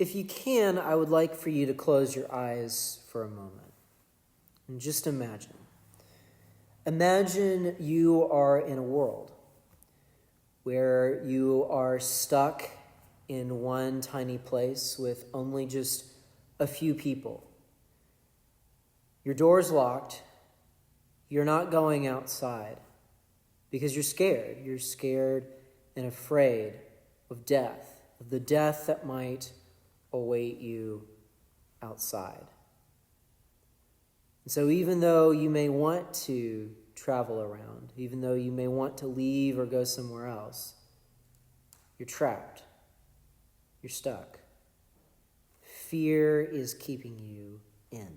If you can, I would like for you to close your eyes for a moment. And just imagine. Imagine you are in a world where you are stuck in one tiny place with only just a few people. Your door's locked. You're not going outside because you're scared. You're scared and afraid of death, of the death that might await you outside. And so even though you may want to travel around, even though you may want to leave or go somewhere else, you're trapped. You're stuck. Fear is keeping you in.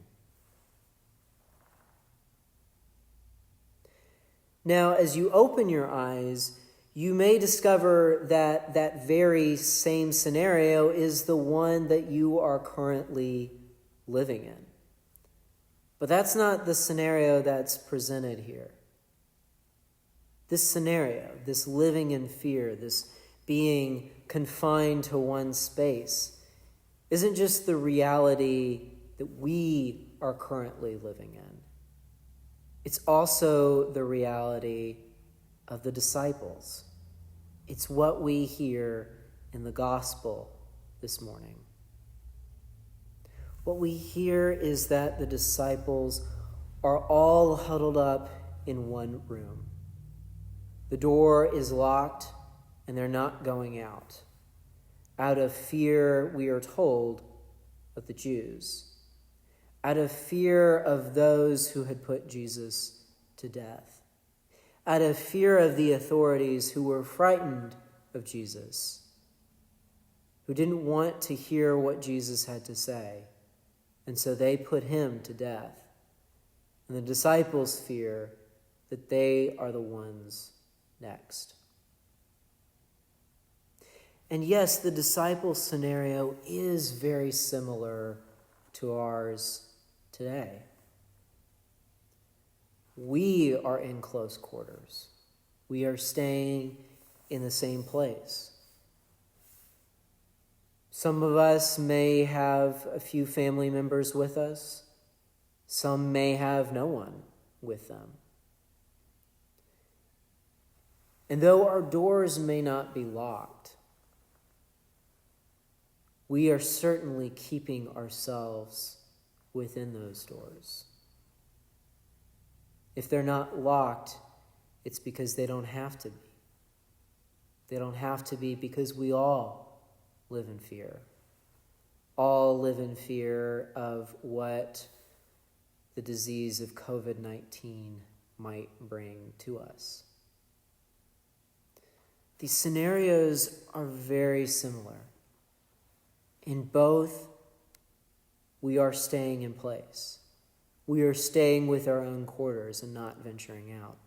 Now, as you open your eyes, you may discover that that very same scenario is the one that you are currently living in. But that's not the scenario that's presented here. This scenario, this living in fear, this being confined to one space, isn't just the reality that we are currently living in. It's also the reality of the disciples. It's what we hear in the gospel this morning. What we hear is that the disciples are all huddled up in one room. The door is locked and they're not going out of fear, we are told, of the Jews, out of fear of those who had put Jesus to death, out of fear of the authorities who were frightened of Jesus, who didn't want to hear what Jesus had to say, and so they put him to death. And the disciples fear that they are the ones next. And yes, the disciples' scenario is very similar to ours today. We are in close quarters. We are staying in the same place. Some of us may have a few family members with us. Some may have no one with them. And though our doors may not be locked, we are certainly keeping ourselves within those doors. If they're not locked, it's because they don't have to be. They don't have to be because we all live in fear. All live in fear of what the disease of COVID-19 might bring to us. These scenarios are very similar. In both, we are staying in place. We are staying with our own quarters and not venturing out.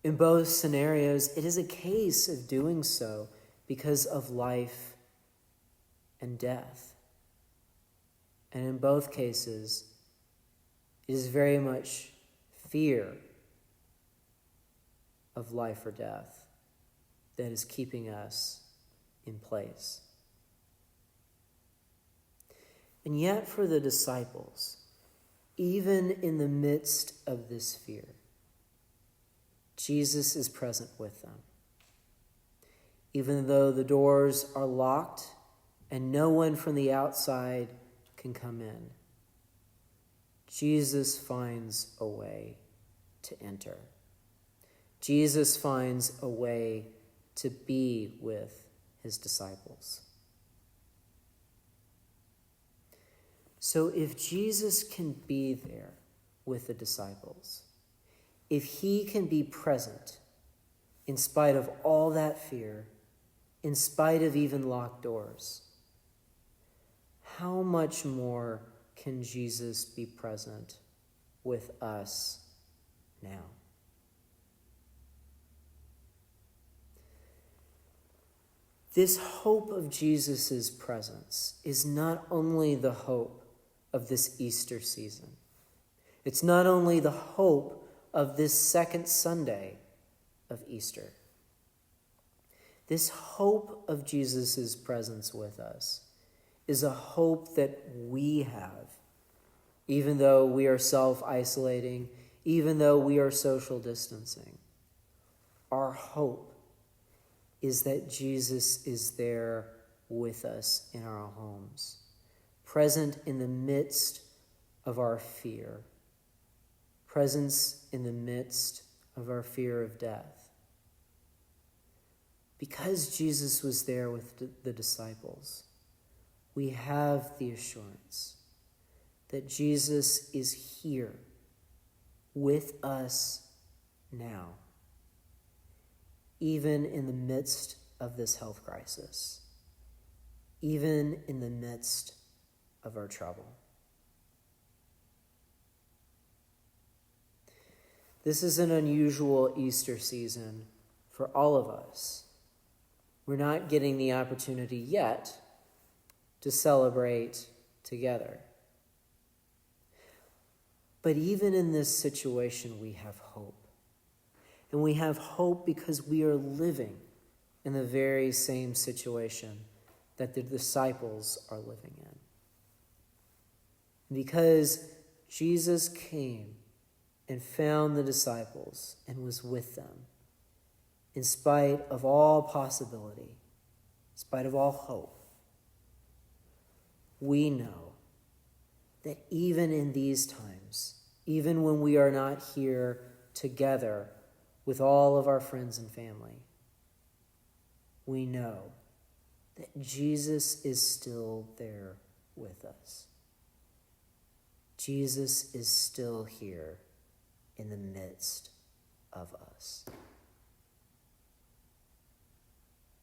In both scenarios, it is a case of doing so because of life and death. And in both cases, it is very much fear of life or death that is keeping us in place. And yet for the disciples, even in the midst of this fear, Jesus is present with them. Even though the doors are locked and no one from the outside can come in, Jesus finds a way to enter. Jesus finds a way to be with his disciples. So if Jesus can be there with the disciples, if he can be present in spite of all that fear, in spite of even locked doors, how much more can Jesus be present with us now? This hope of Jesus' presence is not only the hope of this Easter season. It's not only the hope of this second Sunday of Easter. This hope of Jesus' presence with us is a hope that we have, even though we are self-isolating, even though we are social distancing. Our hope is that Jesus is there with us in our homes, present in the midst of our fear, presence in the midst of our fear of death. Because Jesus was there with the disciples, we have the assurance that Jesus is here with us now, even in the midst of this health crisis, even in the midst of our trouble. This is an unusual Easter season for all of us. We're not getting the opportunity yet to celebrate together. But even in this situation, we have hope. And we have hope because we are living in the very same situation that the disciples are living in. Because Jesus came and found the disciples and was with them, in spite of all possibility, in spite of all hope, we know that even in these times, even when we are not here together with all of our friends and family, we know that Jesus is still there with us. Jesus is still here in the midst of us.